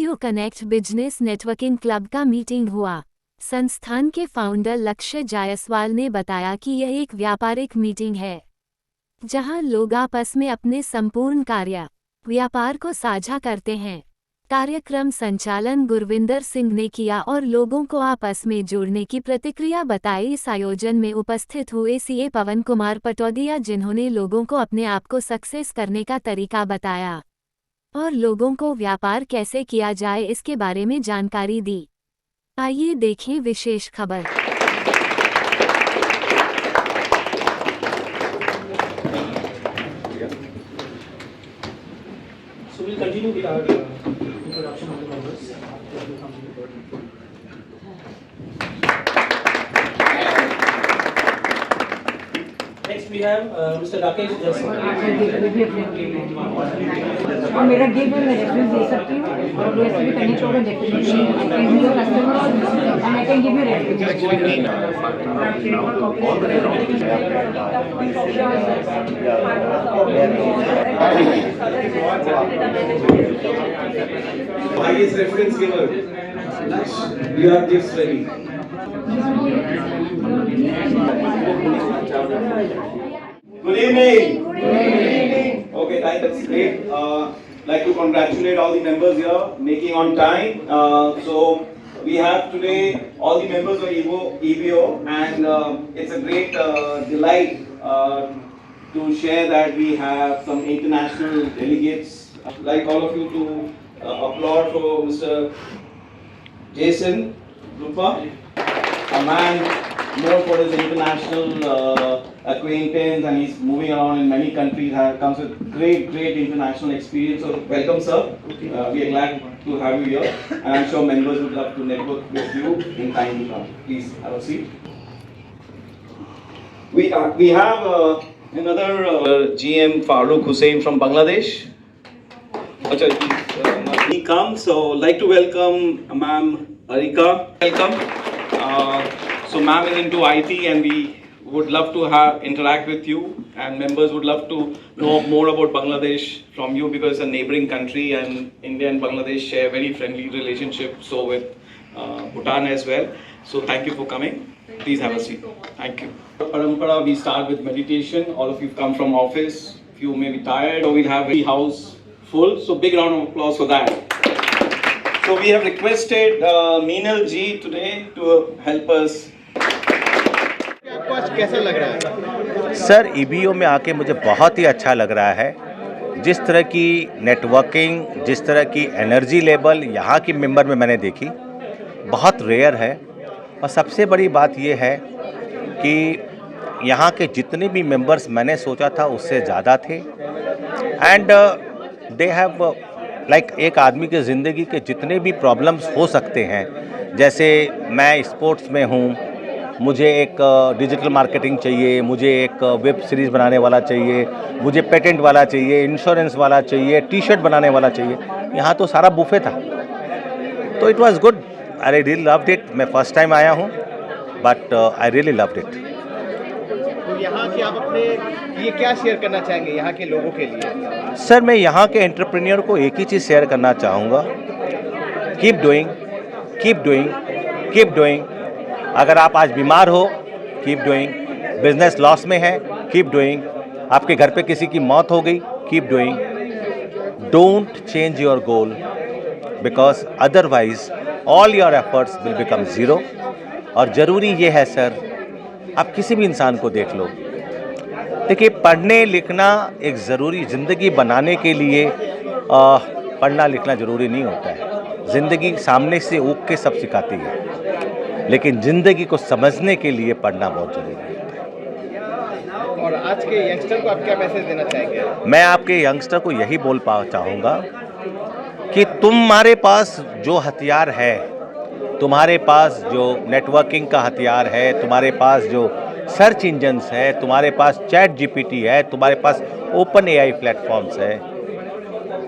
EBO connect business networking club का meeting हुआ। संस्थान के फाउंडर लक्ष्य जायसवाल ने बताया कि यह एक व्यापारिक मीटिंग है जहां लोग आपस में अपने संपूर्ण कार्य व्यापार को साझा करते हैं। कार्यक्रम संचालन गुरविंदर सिंह ने किया और लोगों को आपस में जोड़ने की प्रतिक्रिया बताई। इस आयोजन में उपस्थित हुए सीए पवन कुमार पटौदिया, जिन्होंने लोगों को अपने आप को सक्सेस करने का तरीका बताया और लोगों को व्यापार कैसे किया जाए इसके बारे में जानकारी दी। आइए देखें विशेष खबर। So we'll continue with our introduction of the members. Next we have Mr. Rakesh Jaiswal. और मेरा गेम में मैं रेफरेंस दे सकती हूँ और वैसे भी कनेक्ट होगा definitely I can be your customer and I can give you Highest reference giver. We are gifts ready. Good evening. Okay, that's great. Like to congratulate all the members here making on time. So we have today all the members of EBO and it's a great delight to share that we have some international delegates. I'd like all of you to applaud for Mr. Jason Rupa, a man known for his international acquaintance, and he's moving around in many countries, comes with great international experience. So welcome, sir. We are glad to have you here, and I'm sure members would love to network with you in time to come. Please have a seat. We have another GM Farooq Hussain from Bangladesh. He comes, so I'd like to welcome Ma'am Arika. Welcome. So ma'am is into IT and we would love to interact with you, and members would love to know more about Bangladesh from you because it's a neighboring country and India and Bangladesh share very friendly relationship, so with Bhutan as well. So thank you for coming. Please have a seat. Thank you. Parampara, we start with meditation. All of you come from office. Few may be tired, so we'll have the house full. So big round of applause for that. So we have requested Meenal ji today to help us. आपको आज कैसा लग रहा है? Sir, EBO में आके मुझे बहुत ही अच्छा लग रहा है। जिस तरह की नेटवर्किंग, जिस तरह की एनर्जी लेवल यहाँ की मेंबर में मैंने देखी, बहुत रेयर है। और सबसे बड़ी बात ये है कि यहाँ के जितने भी मेंबर्स मैंने सोचा था उससे ज़्यादा थे। एंड दे हैव लाइक एक आदमी के ज़िंदगी के जितने भी प्रॉब्लम्स हो सकते हैं, जैसे मैं स्पोर्ट्स में हूँ, मुझे एक डिजिटल मार्केटिंग चाहिए, मुझे एक वेब सीरीज़ बनाने वाला चाहिए, मुझे पेटेंट वाला चाहिए, इंश्योरेंस वाला चाहिए, टी शर्ट बनाने वाला चाहिए, यहाँ तो सारा बुफे था। तो it was good, I really loved it. मैं फर्स्ट टाइम आया हूँ, but I really loved it. तो यहाँ के आप अपने ये क्या शेयर करना चाहेंगे यहाँ के लोगों के लिए? सर, मैं यहाँ के एंटरप्रेन्योर को एक ही चीज़ शेयर करना चाहूँगा, keep doing, keep doing, keep doing. अगर आप आज बीमार हो, कीप डूइंग। बिजनेस लॉस में है, कीप डूइंग। आपके घर पे किसी की मौत हो गई, keep doing. Don't change your goal, because otherwise all your efforts will become zero. और ज़रूरी ये है सर, आप किसी भी इंसान को देख लो, देखिए पढ़ने लिखना एक ज़रूरी, ज़िंदगी बनाने के लिए पढ़ना लिखना ज़रूरी नहीं होता है। ज़िंदगी सामने से उग के सब सिखाती है, लेकिन ज़िंदगी को समझने के लिए पढ़ना बहुत ज़रूरी है। और आज के यंगस्टर को आप क्या मैसेज देना चाहेंगे? मैं आपके यंगस्टर को यही बोल चाहूँगा कि तुम्हारे पास जो हथियार है, तुम्हारे पास जो नेटवर्किंग का हथियार है, तुम्हारे पास जो सर्च इंजन्स है, तुम्हारे पास चैट जीपीटी है, तुम्हारे पास ओपन एआई प्लेटफॉर्म्स है,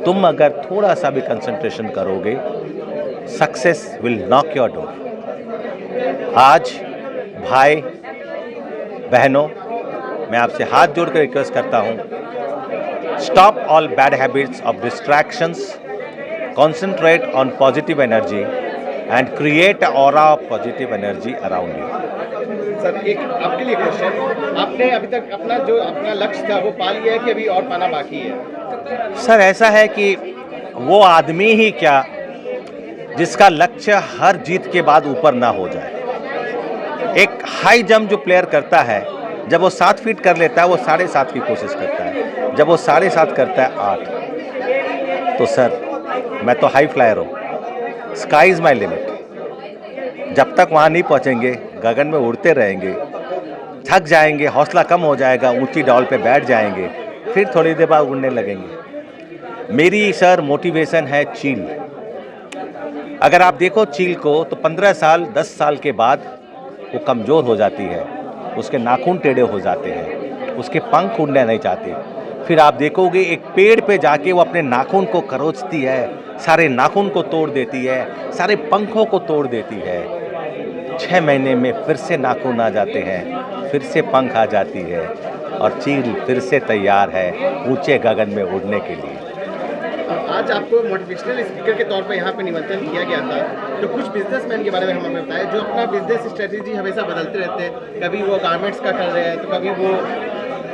तुम अगर थोड़ा सा भी कंसंट्रेशन करोगे, success will knock your door. आज भाई बहनों, मैं आपसे हाथ जोड़कर रिक्वेस्ट करता हूं, stop all bad habits of distractions concentrate on positive energy and create an aura of positive energy around you. Sir एक आपके लिए क्वेश्चन, आपने अभी तक अपना लक्ष्य था वो पा लिया है कि अभी और पाना बाकी है? सर ऐसा है कि वो आदमी ही क्या जिसका लक्ष्य हर जीत के बाद ऊपर ना हो जाए। एक हाई जंप जो प्लेयर करता है, जब वो 7 फीट कर लेता है वो 7.5 की कोशिश करता है, जब वो 7.5 करता है 8। तो सर मैं तो हाई फ्लायर हूँ, स्काई इज़ माई लिमिट। जब तक वहाँ नहीं पहुँचेंगे गगन में उड़ते रहेंगे, थक जाएंगे, हौसला कम हो जाएगा, ऊंची डॉल पे बैठ जाएंगे, फिर थोड़ी देर बाद उड़ने लगेंगे। मेरी सर मोटिवेशन है चील। अगर आप देखो चील को तो 15 साल 10 साल के बाद वो कमज़ोर हो जाती है, उसके नाखून टेढ़े हो जाते हैं, उसके पंख उड़ने नहीं चाहते। फिर आप देखोगे एक पेड़ पे जाके वो अपने नाखून को खरोचती है, सारे नाखून को तोड़ देती है, सारे पंखों को तोड़ देती है। 6 महीने में फिर से नाखून आ जाते हैं, फिर से पंख आ जाती है और चील फिर से तैयार है ऊंचे गगन में उड़ने के लिए। आज आपको मोटिवेशनल स्पीकर के तौर पर यहाँ पे निमंत्रण किया गया था, तो कुछ बिजनेसमैन के बारे में हमें बताया जो अपना बिजनेस स्ट्रेटेजी हमेशा बदलते रहते हैं, कभी वो गारमेंट्स का कर रहे हैं तो कभी वो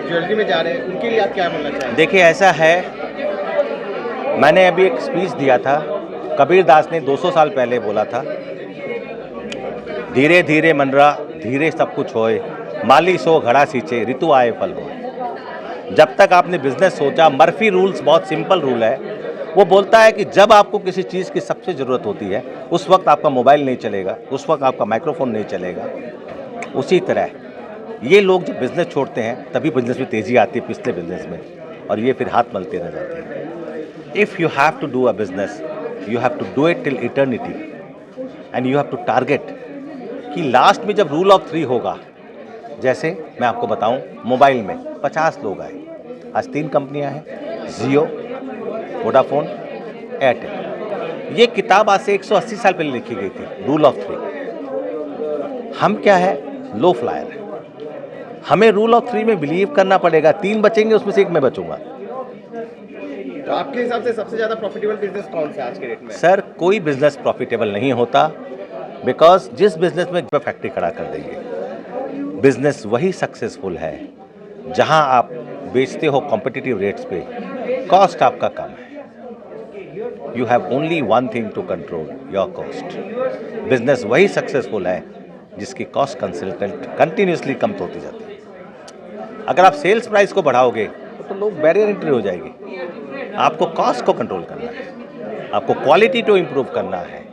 ज्वेलरी में जा रहे हैं, उनके लिए आप क्या बोलना चाहेंगे? देखिए ऐसा है, मैंने अभी एक स्पीच दिया था, कबीर दास ने 200 साल पहले बोला था, धीरे धीरे मनरा धीरे सब कुछ होए, माली सो घड़ा सींचे ऋतु आए फल होए। जब तक आपने बिजनेस सोचा, मर्फी रूल्स बहुत सिंपल रूल है, वो बोलता है कि जब आपको किसी चीज़ की सबसे ज़रूरत होती है उस वक्त आपका मोबाइल नहीं चलेगा, उस वक्त आपका माइक्रोफोन नहीं चलेगा। उसी तरह ये लोग जब बिज़नेस छोड़ते हैं तभी बिज़नेस में तेज़ी आती है पिछले बिज़नेस में, और ये फिर हाथ मलते रह जाते हैं। If you have to do a business you have to do it till eternity and you have to target कि लास्ट में जब रूल ऑफ 3 होगा, जैसे मैं आपको बताऊं मोबाइल में 50 लोग आए, आज 3 कंपनियां हैं, जियो, वोडाफोन, एयरटेल। ये किताब आज से 180 साल पहले लिखी गई थी, रूल ऑफ 3। हम क्या है, लो फ्लायर है, हमें रूल ऑफ 3 में बिलीव करना पड़ेगा। 3 बचेंगे उसमें से 1 मैं बचूंगा। तो आपके हिसाब से सबसे ज़्यादा प्रॉफिटेबल बिजनेस कौन सा है आज के डेट में? सर कोई बिजनेस प्रॉफिटेबल नहीं होता, बिकॉज जिस बिजनेस में फैक्ट्री खड़ा कर देंगे, बिजनेस वही सक्सेसफुल है जहां आप बेचते हो कॉम्पिटिटिव रेट्स पे, कॉस्ट आपका कम है। You have only one thing to control, your cost. Business वही सक्सेसफुल है जिसकी कॉस्ट कंटिन्यूसली कम होती जाती है। अगर आप सेल्स प्राइस को बढ़ाओगे तो लोग बैरियर एंट्री हो जाएगी। आपको कॉस्ट को कंट्रोल करना है, आपको क्वालिटी को इम्प्रूव करना है,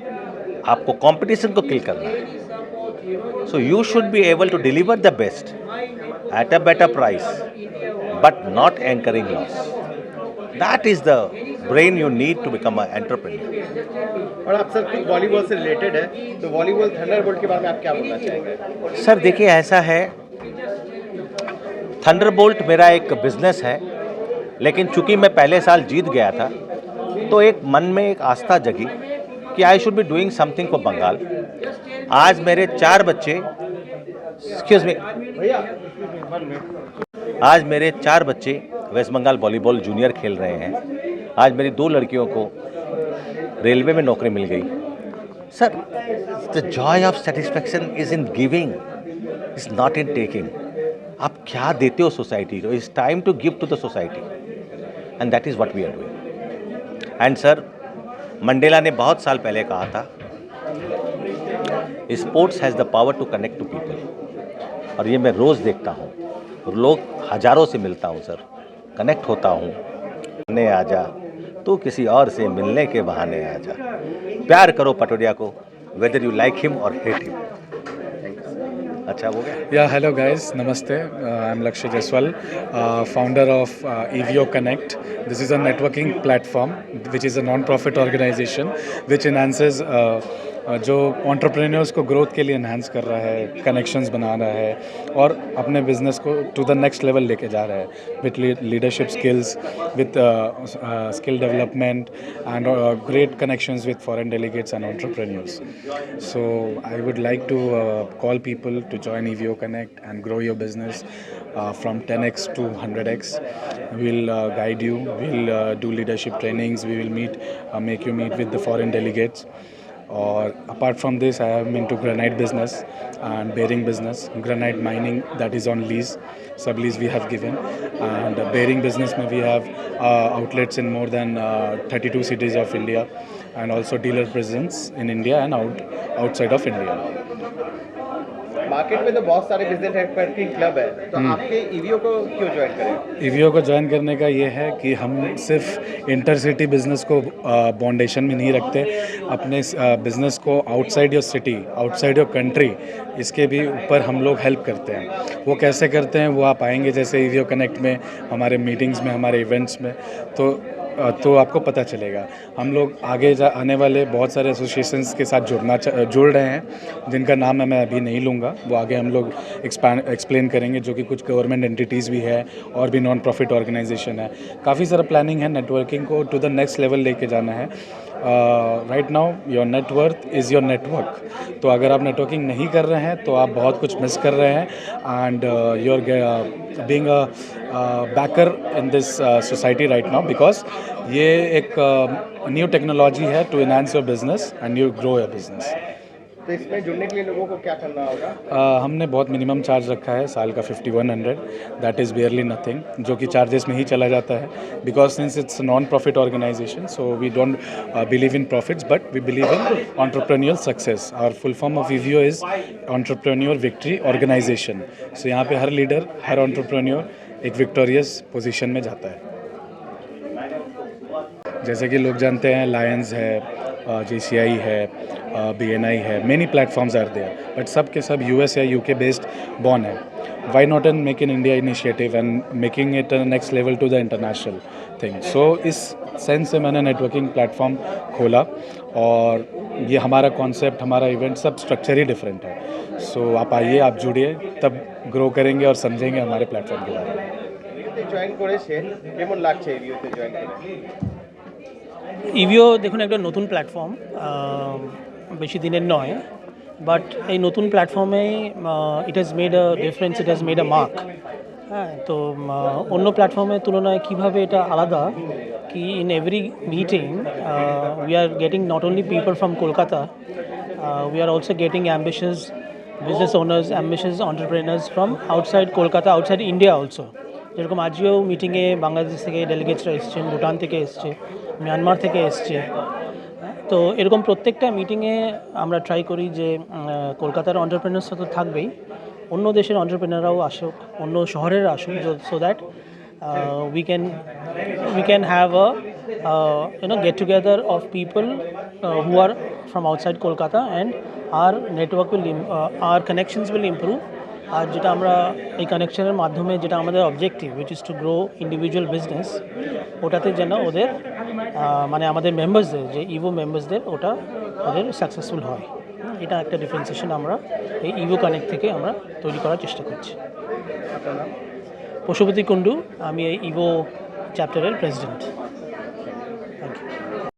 आपको कंपटीशन को किल करना है। So you should be able to deliver the best at a better price but not incurring loss. That is the brain you need to become a entrepreneur. और आप sir कुछ volleyball से related है, तो volleyball Thunderbolt के बारे में आप क्या बोलना चाहेंगे? सर देखिए ऐसा है, थंडरबोल्ट मेरा एक बिजनेस है, लेकिन चूंकि मैं पहले साल जीत गया था तो एक मन में एक आस्था जगी कि I should be doing something for Bengal. आज मेरे 4 बच्चे, एक्सक्यूज मी, आज मेरे 4 बच्चे वेस्ट बंगाल वॉलीबॉल जूनियर खेल रहे हैं। आज मेरी 2 लड़कियों को रेलवे में नौकरी मिल गई। Sir the joy of satisfaction is in giving, is not in taking. आप क्या देते हो सोसाइटी को, it's time to give to the society and that is what we are doing. And sir Mandela ने बहुत साल पहले कहा था, sports has the power to connect to people, और ये मैं रोज़ देखता हूँ, लोग हजारों से मिलता हूँ सर, कनेक्ट होता हूँ। मिलने आ जा तू किसी और से मिलने के बहाने आ जा, प्यार करो पटोरिया को, वेदर यू लाइक हिम और हेट हिम। अच्छा हो गया। Yeah, hello guys, namaste. I'm Lakshya Jaiswal, founder of EVO Connect. This is a networking platform which is a non-profit organization which enhances जो एंटरप्रेन्योर्स को ग्रोथ के लिए enhance कर रहा है, कनेक्शंस बना रहा है और अपने बिजनेस को टू द नेक्स्ट लेवल लेके जा रहा है with leadership skills, with skill development and great connections with foreign delegates and entrepreneurs. So I would like to call people to join EVO Connect and grow your business from 10x to 100x. We'll guide you, we'll do leadership trainings, we will make you meet with the foreign delegates. Or apart from this, I am into granite business and bearing business, granite mining that is on lease, sublease we have given, and bearing business mein we have outlets in more than 32 cities of India, and also dealer presence in India and outside of India. Market में तो बहुत सारे business networking club है, तो आपके EVO को क्यों join करें? ईवीओ को ज्वाइन करने का ये है कि हम सिर्फ इंटरसिटी बिजनेस को बाउंडेशन में नहीं रखते, अपने बिजनेस को outside your city, outside your country, इसके भी ऊपर हम लोग हेल्प करते हैं। वो कैसे करते हैं वो आप आएंगे जैसे ईवीओ कनेक्ट में, हमारे मीटिंग्स में, हमारे इवेंट्स में, तो आपको पता चलेगा। हम लोग आगे आने वाले बहुत सारे एसोसिएशंस के साथ जुड़ रहे हैं, जिनका नाम मैं अभी नहीं लूँगा, वो आगे हम लोग एक्सप्लेन करेंगे, जो कि कुछ गवर्नमेंट एंटिटीज़ भी है और भी नॉन प्रॉफिट ऑर्गेनाइजेशन है। काफ़ी सारा प्लानिंग है नेटवर्किंग को टू द नेक्स्ट लेवल लेके जाना है। Right now your net worth is your network, तो अगर आप नेटवर्किंग नहीं कर रहे हैं तो आप बहुत कुछ मिस कर रहे हैं, and you are being a backer in this society right now, because ये एक न्यू टेक्नोलॉजी है to enhance your business and you grow your business. तो इसमें जुड़ने के लिए लोगों को क्या करना होगा? हमने बहुत मिनिमम चार्ज रखा है साल का 5100, दैट इज़ बियरली नथिंग, जो कि चार्जेस में ही चला जाता है, because since it's non profit organisation, so we don't believe in profits but we believe in entrepreneur success. और full form of EVO is entrepreneur victory organisation. So यहाँ पे हर leader, हर entrepreneur एक विक्टोरियस पोजीशन में जाता है। जैसे कि लोग जानते हैं लायंस है, JCI है, BNI है, many platforms are there, but सब के सब US या UK बेस्ड बॉर्न है। Why not an make in India initiative and making it next level to the international thing. So इस सेंस से मैंने नेटवर्किंग प्लेटफॉर्म खोला, और ये हमारा कॉन्सेप्ट, हमारा इवेंट, सब स्ट्रक्चर ही डिफरेंट है। सो आप आइए, आप जुड़िए, तब ग्रो करेंगे और समझेंगे हमारे प्लेटफॉर्म के बारे में। জয়েন করেছে কেমন লাগছে ईवीओতে জয়েন করে? ইভিও দেখুন একটা নতুন প্ল্যাটফর্ম, বেশি দিনের নয়, বাট এই নতুন প্ল্যাটফর্মে it has made a difference, it has made a mark. হ্যাঁ, তো অন্য প্ল্যাটফর্মের তুলনায় কীভাবে এটা আলাদা, কি in every meeting we are getting not only people from Kolkata, we are also getting ambitious business owners, ambitious entrepreneurs from outside Kolkata, outside India also. যেরকম আজকেও মিটিংয়ে বাংলাদেশ থেকে ডেলিগেটসরা এসছেন, ভুটান থেকে এসছে, মিয়ানমার থেকে এসছে। তো এরকম প্রত্যেকটা মিটিংয়ে আমরা ট্রাই করি যে কলকাতার এন্টারপ্রেনার্সরা তো থাকবেই, অন্য দেশের এন্টারপ্রেনাররাও আসুক, অন্য শহরের আসুক, so that we can have a get together of people who are from outside Kolkata, and our network will our connections will improve। আর যেটা আমরা এই কানেকশনের মাধ্যমে যেটা আমাদের objective, which is to grow individual business, ওটাতে যেন ওদের মানে আমাদের মেম্বার্সদের, যে ইভো মেম্বার্সদের, ওটা ওদের সাকসেসফুল হয়। এটা একটা ডিফারেন্সিয়েশন আমরা এই ইভো কানেক্ট থেকে আমরা তৈরি করার চেষ্টা করছি। পশুপতি কুণ্ডু, আমি এই ইভো চ্যাপ্টারের প্রেসিডেন্ট।